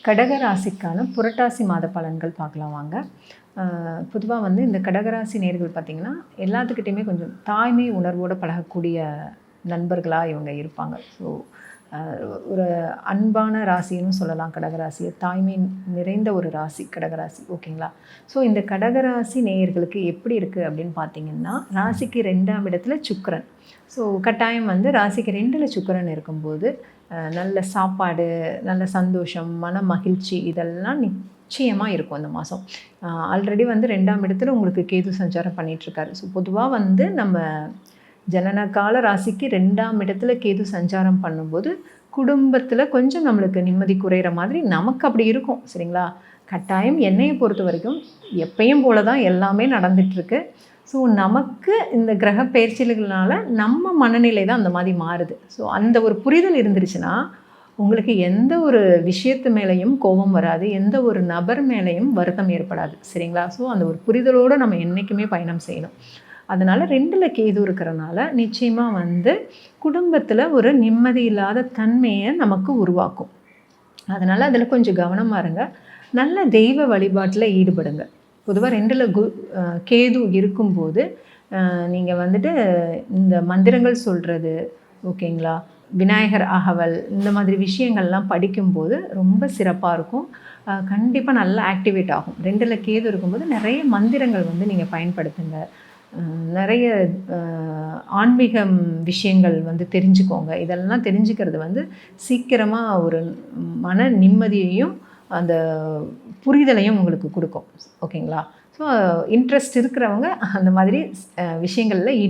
கடக ராசிக்கான புரட்டாசி மாத பலன்கள் பார்க்கலாம் வாங்க. பொதுவாக வந்து இந்த கடகராசி நேயர்கள் பார்த்திங்கன்னா எல்லாத்துக்கிட்டையுமே கொஞ்சம் தாய்மை உணர்வோடு பழகக்கூடிய நண்பர்களாக இவங்க இருப்பாங்க. ஸோ ஒரு அன்பான ராசின்னு சொல்லலாம் கடகராசியை. தாய்மை நிறைந்த ஒரு ராசி கடகராசி, ஓகேங்களா? ஸோ இந்த கடகராசி நேயர்களுக்கு எப்படி இருக்குது அப்படின்னு பார்த்திங்கன்னா, ராசிக்கு 2ஆம் இடத்துல சுக்கிரன். ஸோ கட்டாயம் வந்து ராசிக்கு 2ல் சுக்கிரன் இருக்கும்போது நல்ல சாப்பாடு, நல்ல சந்தோஷம், மன மகிழ்ச்சி இதெல்லாம் நிச்சயமாக இருக்கும் இந்த மாதம். ஆல்ரெடி வந்து 2ஆம் இடத்துல உங்களுக்கு கேது சஞ்சாரம் பண்ணிகிட்ருக்காரு. ஸோ பொதுவாக வந்து நம்ம ஜனனகால ராசிக்கு 2ஆம் இடத்துல கேது சஞ்சாரம் பண்ணும்போது குடும்பத்தில் கொஞ்சம் நம்மளுக்கு நிம்மதி குறையிற மாதிரி நமக்கு அப்படி இருக்கும், சரிங்களா? கட்டாயம் என்னையை பொறுத்த வரைக்கும் எப்பயும் போல தான் எல்லாமே நடந்துகிட்ருக்கு. ஸோ நமக்கு இந்த கிரக பயிற்சிகள்னால நம்ம மனநிலை தான் அந்த மாதிரி மாறுது. ஸோ அந்த ஒரு புரிதல் இருந்துருச்சுன்னா உங்களுக்கு எந்த ஒரு விஷயத்து மேலேயும் கோபம் வராது, எந்த ஒரு நபர் மேலேயும் வருத்தம் ஏற்படாது, சரிங்களா? ஸோ அந்த ஒரு புரிதலோடு நம்ம என்றைக்குமே பயணம் செய்யணும். அதனால் 2ல் கேது இருக்கிறனால நிச்சயமாக வந்து குடும்பத்தில் ஒரு நிம்மதி இல்லாத தன்மையை நமக்கு உருவாக்கும். அதனால் அதில் கொஞ்சம் கவனமாக இருங்க. நல்ல தெய்வ வழிபாட்டில் ஈடுபடுங்க. பொதுவாக 2ல் கேது இருக்கும்போது நீங்கள் வந்துட்டு இந்த மந்திரங்கள் சொல்கிறது, ஓகேங்களா, விநாயகர் அகவல் இந்த மாதிரி விஷயங்கள்லாம் படிக்கும்போது ரொம்ப சிறப்பாக இருக்கும். கண்டிப்பாக நல்லா ஆக்டிவேட் ஆகும். 2ல் கேது இருக்கும்போது நிறைய மந்திரங்கள் வந்து நீங்கள் பயன்படுத்துங்க. நிறைய ஆன்மீகம் விஷயங்கள் வந்து தெரிஞ்சுக்கோங்க. இதெல்லாம் தெரிஞ்சுக்கிறது வந்து சீக்கிரமாக ஒரு மன நிம்மதியையும் அந்த புரிதலையும் உங்களுக்கு கொடுக்கும், ஓகேங்களா? ஸோ இன்ட்ரெஸ்ட் இருக்கிறவங்க அந்த மாதிரி விஷயங்களில்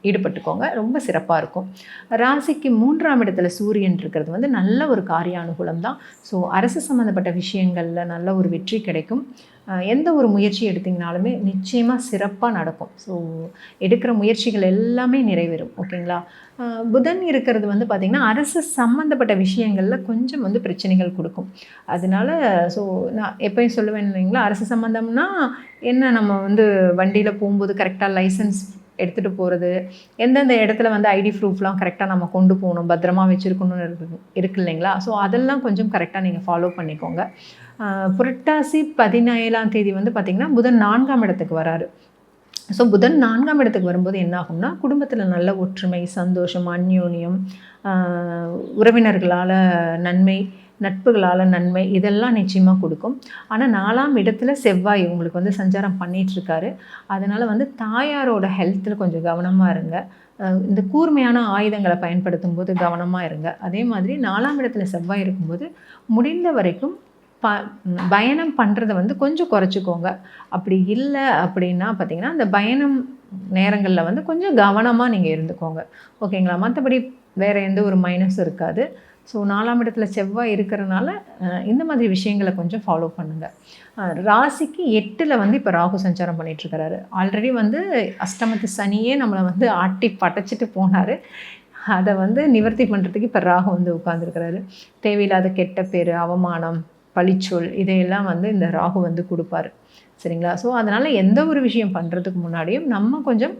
ஈடுபட்டுக்கோங்க, ரொம்ப சிறப்பாக இருக்கும். ராசிக்கு 3ஆம் இடத்துல சூரியன் இருக்கிறது வந்து நல்ல ஒரு காரிய அனுகூலம் தான். ஸோ அரசு சம்மந்தப்பட்ட விஷயங்களில் நல்ல ஒரு வெற்றி கிடைக்கும். எந்த ஒரு முயற்சி எடுத்திங்கனாலுமே நிச்சயமாக சிறப்பாக நடக்கும். ஸோ எடுக்கிற முயற்சிகள் எல்லாமே நிறைவேறும், ஓகேங்களா? புதன் இருக்கிறது வந்து பார்த்திங்கன்னா அரசு சம்மந்தப்பட்ட விஷயங்களில் கொஞ்சம் வந்து பிரச்சனைகள் கொடுக்கும். அதனால ஸோ நான் எப்போயும் சொல்லுவேன் இல்லைங்களா, அரசு சம்மந்தம்னா என்ன, நம்ம வந்து வண்டியில் போகும்போது கரெக்டாக லைசன்ஸ் எடுத்துகிட்டு போகிறது, எந்தெந்த இடத்துல வந்து ஐடி ப்ரூஃப்லாம் கரெக்டாக நம்ம கொண்டு போகணும், பத்திரமா வச்சுருக்கணும்னு இருக்கு இல்லைங்களா? ஸோ அதெல்லாம் கொஞ்சம் கரெக்டாக நீங்கள் ஃபாலோ பண்ணிக்கோங்க. புரட்டாசி 17ஆம் தேதி வந்து பார்த்திங்கன்னா புதன் 4ஆம் இடத்துக்கு வராரு. ஸோ புதன் 4ஆம் இடத்துக்கு வரும்போது என்ன ஆகும்னா, குடும்பத்தில் நல்ல ஒற்றுமை, சந்தோஷம், அந்யோன்யம், உறவினர்களால் நன்மை, நட்புகளால் நன்மை இதெல்லாம் நிச்சயமாக கொடுக்கும். ஆனால் 4ஆம் இடத்துல செவ்வாய் உங்களுக்கு வந்து சஞ்சாரம் பண்ணிகிட்ருக்காரு. அதனால் வந்து தாயாரோட ஹெல்த்தில் கொஞ்சம் கவனமாக இருங்க. இந்த கூர்மையான ஆயுதங்களை பயன்படுத்தும் போது கவனமாக இருங்க. அதே மாதிரி 4ஆம் இடத்துல செவ்வாய் இருக்கும்போது முடிந்த வரைக்கும் பயணம் பண்ணுறத வந்து கொஞ்சம் குறைச்சிக்கோங்க. அப்படி இல்லை அப்படின்னா பார்த்திங்கன்னா அந்த பயணம் நேரங்களில் வந்து கொஞ்சம் கவனமாக நீங்கள் இருந்துக்கோங்க, ஓகேங்களா? மற்றபடி வேறு எந்த ஒரு மைனஸும் இருக்காது. ஸோ 4ஆம் இடத்துல செவ்வாய் இருக்கிறனால இந்த மாதிரி விஷயங்களை கொஞ்சம் ஃபாலோ பண்ணுங்கள். ராசிக்கு 8ல் வந்து இப்போ ராகு சஞ்சாரம் பண்ணிகிட்ருக்கிறாரு. ஆல்ரெடி வந்து அஷ்டமத்து சனியே நம்மளை வந்து ஆட்டி படைச்சிட்டு போனார். அதை வந்து நிவர்த்தி பண்ணுறதுக்கு இப்போ ராகு வந்து உட்காந்துருக்கிறாரு. தேவையில்லாத கெட்ட பேர், அவமானம், பழிச்சொல் இதையெல்லாம் வந்து இந்த ராகு வந்து கொடுப்பாரு, சரிங்களா? ஸோ அதனால் எந்த ஒரு விஷயம் பண்ணுறதுக்கு முன்னாடியும் நம்ம கொஞ்சம்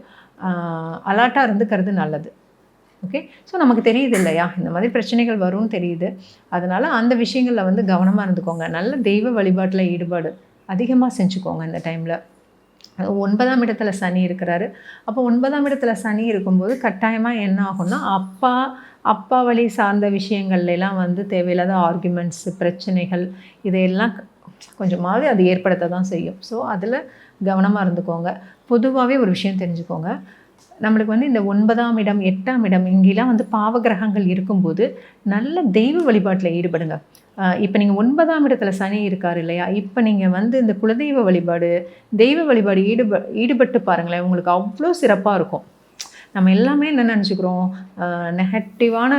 அலர்ட்டாக இருந்துக்கிறது நல்லது, ஓகே? ஸோ நமக்கு தெரியுது இல்லையா, இந்த மாதிரி பிரச்சனைகள் வரும்னு தெரியுது. அதனால் அந்த விஷயங்களில் வந்து கவனமாக இருந்துக்கோங்க. நல்ல தெய்வ வழிபாட்டில் ஈடுபாடு அதிகமாக செஞ்சுக்கோங்க இந்த டைமில். 9ஆம் இடத்துல சனி இருக்கிறாரு. அப்போ 9ஆம் இடத்துல சனி இருக்கும்போது கட்டாயமாக என்ன ஆகும்னா, அப்பா வழி சார்ந்த விஷயங்கள்லாம் வந்து தேவையில்லாத ஆர்குமெண்ட்ஸ், பிரச்சனைகள் இதையெல்லாம் கொஞ்சமாவது அது ஏற்படுத்த தான் செய்யும். ஸோ அதில் கவனமாக இருந்துக்கோங்க. பொதுவாகவே ஒரு விஷயம் தெரிஞ்சுக்கோங்க, நம்மளுக்கு வந்து இந்த 9ஆம் இடம், 8ஆம் இடம் இங்கெல்லாம் வந்து பாவகிரகங்கள் இருக்கும்போது நல்ல தெய்வ வழிபாட்டில் ஈடுபடுங்க. இப்போ நீங்கள் 9ஆம் இடத்துல சனி இருக்கார் இல்லையா, இப்போ நீங்கள் வந்து இந்த குலதெய்வ வழிபாடு, தெய்வ வழிபாடு ஈடுபட்டு பாருங்களேன், உங்களுக்கு அவ்வளோ சிறப்பாக இருக்கும். நம்ம எல்லாமே என்ன நினச்சிக்கிறோம், நெகட்டிவான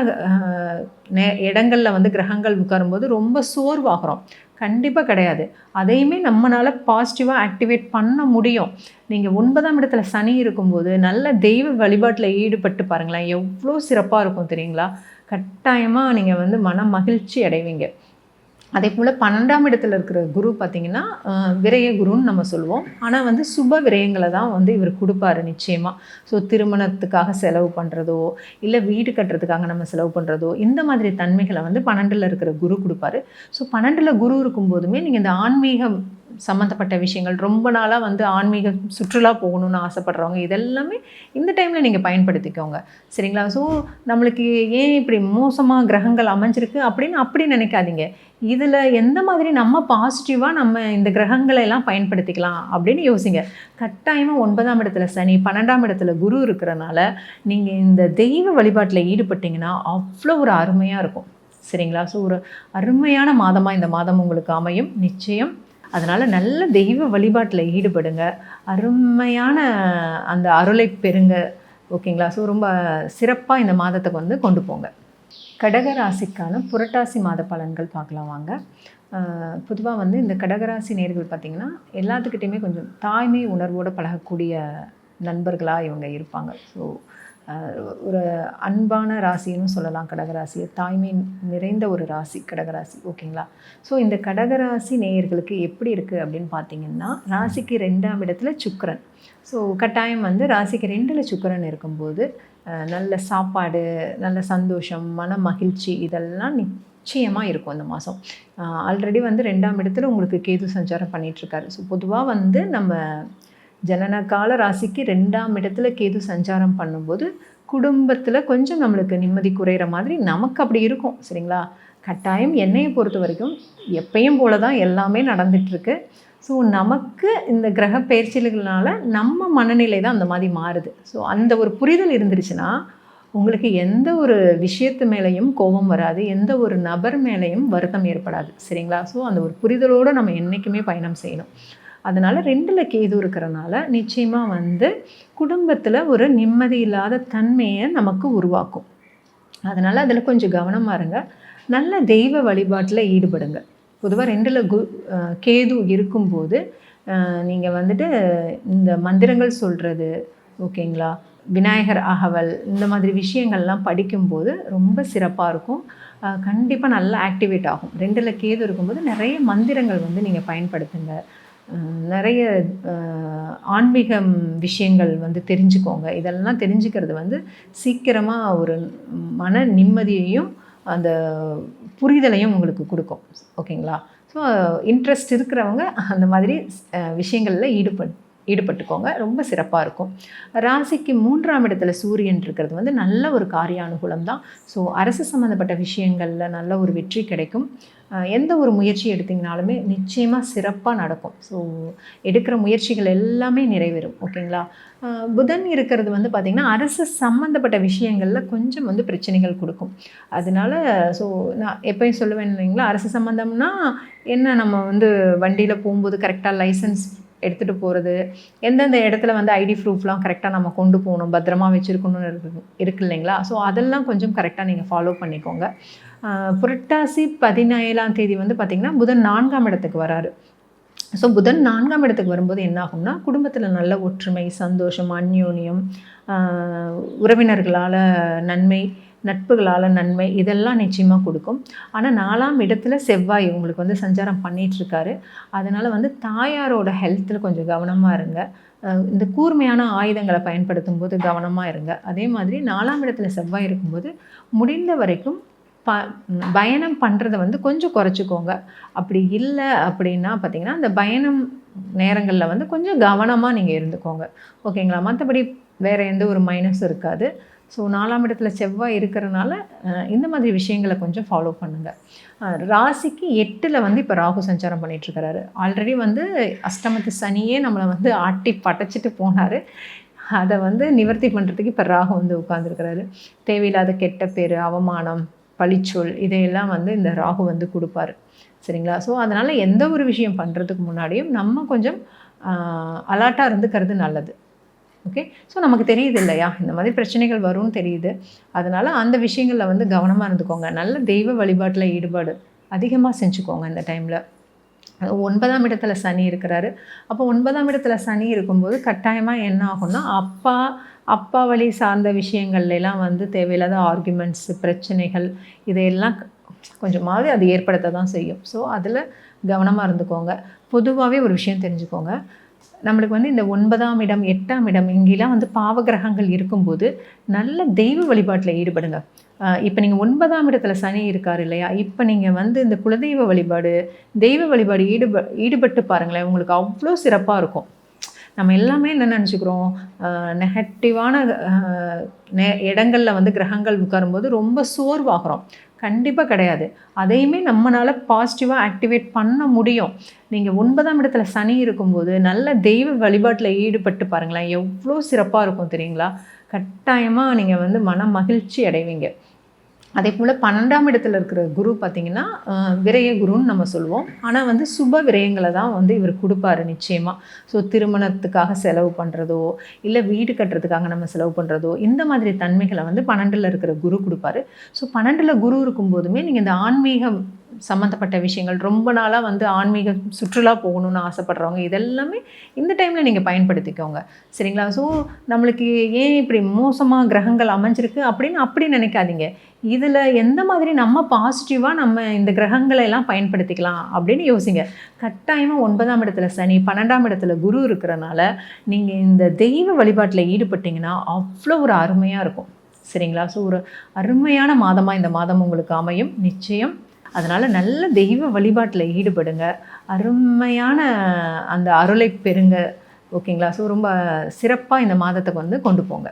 இடங்களில் வந்து கிரகங்கள் உட்காரும்போது ரொம்ப சோர்வாகிறோம். கண்டிப்பாக கிடையாது. அதையுமே நம்மளால் பாசிட்டிவாக ஆக்டிவேட் பண்ண முடியும். நீங்கள் 9ஆம் இடத்துல சனி இருக்கும்போது நல்ல தெய்வ வழிபாட்டில் ஈடுபட்டு பாருங்களேன், எவ்வளோ சிறப்பாக இருக்கும் தெரியுங்களா? கட்டாயமாக நீங்கள் வந்து மன மகிழ்ச்சி அடைவீங்க. அதே போல் 12ஆம் இடத்துல இருக்கிற குரு பார்த்திங்கன்னா விரய குருன்னு நம்ம சொல்லுவோம். ஆனால் வந்து சுப விரயங்களை தான் வந்து இவர் கொடுப்பாரு நிச்சயமாக. ஸோ திருமணத்துக்காக செலவு பண்ணுறதோ, இல்லை வீடு கட்டுறதுக்காக நம்ம செலவு பண்ணுறதோ, இந்த மாதிரி தன்மைகளை வந்து 12ல் இருக்கிற குரு கொடுப்பாரு. ஸோ 12ல் குரு இருக்கும்போதுமே நீங்கள் இந்த ஆன்மீகம் சம்மந்தப்பட்ட விஷயங்கள், ரொம்ப நாளாக வந்து ஆன்மீக சுற்றுலா போகணுன்னு ஆசைப்படுறவங்க, இதெல்லாமே இந்த டைமில் நீங்கள் பயன்படுத்திக்கோங்க. சரிங்களா? ஸோ நம்மளுக்கு ஏன் இப்படி மோசமாக கிரகங்கள் அமைஞ்சிருக்கு அப்படின்னு அப்படி நினைக்காதீங்க. இதில் எந்த மாதிரி நம்ம பாசிட்டிவாக நம்ம இந்த கிரகங்களை எல்லாம் பயன்படுத்திக்கலாம் அப்படின்னு யோசிங்க. கட்டாயமாக 9ஆம் இடத்துல சனி, 12ஆம் இடத்துல குரு இருக்கிறனால நீங்கள் இந்த தெய்வ வழிபாட்டில் ஈடுபட்டிங்கன்னா அவ்வளோ ஒரு அருமையாக இருக்கும். சரிங்களா? ஸோ ஒரு அருமையான மாதமாக இந்த மாதம் உங்களுக்கு அமையும் நிச்சயம். அதனால் நல்ல தெய்வ வழிபாட்டில் ஈடுபடுங்க, அருமையான அந்த அருளை பெறுங்க. ஓகேங்களா? ஸோ ரொம்ப சிறப்பாக இந்த மாதத்துக்கு வந்து கொண்டு போங்க. கடகராசிக்கான புரட்டாசி மாத பலன்கள் பார்க்கலாம் வாங்க. பொதுவாக வந்து இந்த கடகராசி நேர்கள் பார்த்திங்கன்னா எல்லாத்துக்கிட்டையுமே கொஞ்சம் தாய்மை உணர்வோடு பழகக்கூடிய நண்பர்களாக இவங்க இருப்பாங்க. ஸோ ஒரு அன்பான ராசின்னு சொல்லலாம் கடகராசியை. தாய்மை நிறைந்த ஒரு ராசி கடகராசி. ஓகேங்களா? ஸோ இந்த கடகராசி நேயர்களுக்கு எப்படி இருக்குது அப்படின்னு பார்த்திங்கன்னா, ராசிக்கு 2ஆம் இடத்துல சுக்கிரன். ஸோ கட்டாயம் வந்து ராசிக்கு 2ல் சுக்கிரன் இருக்கும்போது நல்ல சாப்பாடு, நல்ல சந்தோஷம், மன மகிழ்ச்சி இதெல்லாம் நிச்சயமாக இருக்கும் இந்த மாதம். ஆல்ரெடி வந்து 2ஆம் இடத்துல உங்களுக்கு கேது சஞ்சாரம் பண்ணிகிட்ருக்காரு. ஸோ பொதுவாக வந்து நம்ம ஜனனகால ராசிக்கு 2ஆம் இடத்துல கேது சஞ்சாரம் பண்ணும்போது குடும்பத்தில் கொஞ்சம் நம்மளுக்கு நிம்மதி குறையிற மாதிரி நமக்கு அப்படி இருக்கும். சரிங்களா? கட்டாயம் என்னையை பொறுத்த வரைக்கும் எப்பயும் போல தான் எல்லாமே நடந்துகிட்ருக்கு. ஸோ நமக்கு இந்த கிரக பயிற்சிகள்னால நம்ம மனநிலை தான் அந்த மாதிரி மாறுது. ஸோ அந்த ஒரு புரிதல் இருந்துருச்சுன்னா உங்களுக்கு எந்த ஒரு விஷயத்து மேலேயும் கோபம் வராது, எந்த ஒரு நபர் மேலேயும் வருத்தம் ஏற்படாது. சரிங்களா? ஸோ அந்த ஒரு புரிதலோடு நம்ம என்றைக்குமே பயணம் செய்யணும். அதனால் 2ல் கேது இருக்கிறனால நிச்சயமாக வந்து குடும்பத்தில் ஒரு நிம்மதி இல்லாத தன்மையை நமக்கு உருவாக்கும். அதனால் அதில் கொஞ்சம் கவனமாக இருங்க. நல்ல தெய்வ வழிபாட்டில் ஈடுபடுங்க. பொதுவாக 2ல் கேது இருக்கும்போது நீங்கள் வந்துட்டு இந்த மந்திரங்கள் சொல்கிறது, ஓகேங்களா, விநாயகர் அகவல் இந்த மாதிரி விஷயங்கள்லாம் படிக்கும்போது ரொம்ப சிறப்பாக இருக்கும். கண்டிப்பாக நல்லா ஆக்டிவேட் ஆகும். 2ல் கேது இருக்கும்போது நிறைய மந்திரங்கள் வந்து நீங்கள் பயன்படுத்துங்க. நிறைய ஆன்மீகம் விஷயங்கள் வந்து தெரிஞ்சுக்கோங்க. இதெல்லாம் தெரிஞ்சுக்கிறது வந்து சீக்கிரமாக ஒரு மன நிம்மதியையும் அந்த புரிதலையும் உங்களுக்கு கொடுக்கும். ஓகேங்களா? ஸோ இன்ட்ரெஸ்ட் இருக்கிறவங்க அந்த மாதிரி விஷயங்களில் ஈடுபட்டுக்கோங்க. ரொம்ப சிறப்பாக இருக்கும். ராசிக்கு 3ஆம் இடத்துல சூரியன் இருக்கிறது வந்து நல்ல ஒரு காரிய அனுகூலம் தான். ஸோ அரசு சம்மந்தப்பட்ட விஷயங்களில் நல்ல ஒரு வெற்றி கிடைக்கும். எந்த ஒரு முயற்சி எடுத்திங்கனாலுமே நிச்சயமாக சிறப்பாக நடக்கும். ஸோ எடுக்கிற முயற்சிகள் எல்லாமே நிறைவேறும். ஓகேங்களா? புதன் இருக்கிறது வந்து பார்த்திங்கன்னா அரசு சம்மந்தப்பட்ட விஷயங்களில் கொஞ்சம் வந்து பிரச்சனைகள் கொடுக்கும். அதனால ஸோ நான் எப்பயும் சொல்லுவேன் இல்லைங்களா, அரசு சம்மந்தம்னா என்ன, நம்ம வந்து வண்டியில் போகும்போது கரெக்டாக லைசன்ஸ் எடுத்துகிட்டு போகிறது, எந்தெந்த இடத்துல வந்து ஐடி ப்ரூஃப்லாம் கரெக்டாக நம்ம கொண்டு போகணும், பத்திரமா வச்சுருக்கணும்னு இருக்கு இல்லைங்களா? ஸோ அதெல்லாம் கொஞ்சம் கரெக்டாக நீங்கள் ஃபாலோ பண்ணிக்கோங்க. புரட்டாசி 17ஆம் தேதி வந்து பார்த்திங்கன்னா புதன் 4ஆம் இடத்துக்கு வராரு. ஸோ புதன் 4ஆம் இடத்துக்கு வரும்போது என்ன ஆகும்னா, குடும்பத்தில் நல்ல ஒற்றுமை, சந்தோஷம், அந்யோன்யம், உறவினர்களால் நன்மை, நட்புகளால் நன்மை இதெல்லாம் நிச்சயமாக கொடுக்கும். ஆனால் 4ஆம் இடத்துல செவ்வாய் உங்களுக்கு வந்து சஞ்சாரம் பண்ணிகிட்ருக்காரு. அதனால் வந்து தாயாரோட ஹெல்த்தில் கொஞ்சம் கவனமாக இருங்க. இந்த கூர்மையான ஆயுதங்களை பயன்படுத்தும் போது கவனமாக இருங்க. அதே மாதிரி 4ஆம் இடத்துல செவ்வாய் இருக்கும்போது முடிந்த வரைக்கும் பயணம் பண்ணுறத வந்து கொஞ்சம் குறைச்சிக்கோங்க. அப்படி இல்லை அப்படின்னா பார்த்திங்கன்னா அந்த பயணம் நேரங்களில் வந்து கொஞ்சம் கவனமாக நீங்கள் இருந்துக்கோங்க. ஓகேங்களா? மற்றபடி வேறு எந்த ஒரு மைனஸும் இருக்காது. ஸோ 4ஆம் இடத்துல செவ்வாய் இருக்கிறனால இந்த மாதிரி விஷயங்களை கொஞ்சம் ஃபாலோ பண்ணுங்கள். ராசிக்கு 8ல் வந்து இப்போ ராகு சஞ்சாரம் பண்ணிகிட்ருக்கிறாரு. ஆல்ரெடி வந்து அஷ்டமத்து சனியே நம்மளை வந்து ஆட்டி படைச்சிட்டு போனார். அதை வந்து நிவர்த்தி பண்ணுறதுக்கு இப்போ ராகு வந்து உட்காந்துருக்கிறாரு. தேவையில்லாத கெட்ட பேர், அவமானம், பழிச்சொல் இதையெல்லாம் வந்து இந்த ராகு வந்து கொடுப்பாரு. சரிங்களா? ஸோ அதனால் எந்த ஒரு விஷயம் பண்ணுறதுக்கு முன்னாடியும் நம்ம கொஞ்சம் அலர்ட்டாக இருந்துக்கிறது நல்லது. ஓகே? ஸோ நமக்கு தெரியுது இல்லையா, இந்த மாதிரி பிரச்சனைகள் வரும்னு தெரியுது. அதனால் அந்த விஷயங்களில் வந்து கவனமாக இருந்துக்கோங்க. நல்ல தெய்வ வழிபாட்டில் ஈடுபாடு அதிகமாக செஞ்சுக்கோங்க இந்த டைமில். 9ஆம் இடத்துல சனி இருக்கிறாரு. அப்போ 9ஆம் இடத்துல சனி இருக்கும்போது கட்டாயமாக என்ன ஆகும்னா, அப்பா வழி சார்ந்த விஷயங்கள்லாம் வந்து தேவையில்லாத ஆர்குமெண்ட்ஸு, பிரச்சனைகள் இதையெல்லாம் கொஞ்சமாவது அது ஏற்படுத்த தான் செய்யும். ஸோ அதில் கவனமாக இருந்துக்கோங்க. பொதுவாகவே ஒரு விஷயம் தெரிஞ்சுக்கோங்க, நம்மளுக்கு வந்து இந்த 9ஆம் இடம் 8ஆம் இடம் இங்கெல்லாம் வந்து பாவகிரகங்கள் இருக்கும்போது நல்ல தெய்வ வழிபாட்டில் ஈடுபடுங்க. இப்போ நீங்கள் 9ஆம் இடத்துல சனி இருக்கார் இல்லையா, இப்போ நீங்கள் வந்து இந்த குலதெய்வ வழிபாடு, தெய்வ வழிபாடு ஈடுபட்டு பாருங்களேன், உங்களுக்கு அவ்வளோ சிறப்பாக இருக்கும். நம்ம எல்லாமே என்ன நினச்சிக்கிறோம், நெகட்டிவான இடங்களில் வந்து கிரகங்கள் உட்காரும்போது ரொம்ப சோர்வாகிறோம். கண்டிப்பாக கிடையாது. அதையுமே நம்மளால் பாசிட்டிவாக ஆக்டிவேட் பண்ண முடியும். நீங்கள் 9ஆம் இடத்துல சனி இருக்கும்போது நல்ல தெய்வ வழிபாட்டில் ஈடுபட்டு பாருங்களேன், எவ்வளோ சிறப்பாக இருக்கும் தெரியுங்களா. கட்டாயமாக நீங்கள் வந்து மன மகிழ்ச்சி அடைவீங்க. அதே போல் 12ஆம் இடத்துல இருக்கிற குரு பார்த்திங்கன்னா விரய குருன்னு நம்ம சொல்லுவோம். ஆனால் வந்து சுப விரயங்களை தான் வந்து இவர் கொடுப்பாரு நிச்சயமாக. ஸோ திருமணத்துக்காக செலவு பண்ணுறதோ, இல்லை வீடு கட்டுறதுக்காக நம்ம செலவு பண்ணுறதோ, இந்த மாதிரி தன்மைகளை வந்து 12ல் இருக்கிற குரு கொடுப்பாரு. ஸோ 12ல் குரு இருக்கும்போதுமே நீங்கள் இந்த ஆன்மீகம் சம்மந்தப்பட்ட விஷயங்கள், ரொம்ப நாளாக வந்து ஆன்மீக சுற்றுலா போகணுன்னு ஆசைப்படுறவங்க, இதெல்லாமே இந்த டைமில் நீங்கள் பயன்படுத்திக்கோங்க. சரிங்களா. ஸோ நம்மளுக்கு ஏன் இப்படி மோசமாக கிரகங்கள் அமைஞ்சிருக்கு அப்படின்னு அப்படி நினைக்காதீங்க. இதில் எந்த மாதிரி நம்ம பாசிட்டிவாக நம்ம இந்த கிரகங்களை எல்லாம் பயன்படுத்திக்கலாம் அப்படின்னு யோசிங்க. கட்டாயமாக 9ஆம் இடத்துல சனி, 12ஆம் இடத்துல குரு இருக்கிறனால நீங்கள் இந்த தெய்வ வழிபாட்டில் ஈடுபட்டிங்கன்னா அவ்வளோ ஒரு அருமையாக இருக்கும். சரிங்களா. ஸோ ஒரு அருமையான மாதமாக இந்த மாதம் உங்களுக்கு அமையும் நிச்சயம். அதனால் நல்ல தெய்வ வழிபாட்டில் ஈடுபடுங்க, அருமையான அந்த அருளை பெறுங்க. ஓகேங்களா. ஸோ ரொம்ப சிறப்பாக இந்த மாதத்துக்கு வந்து கொண்டு போங்க.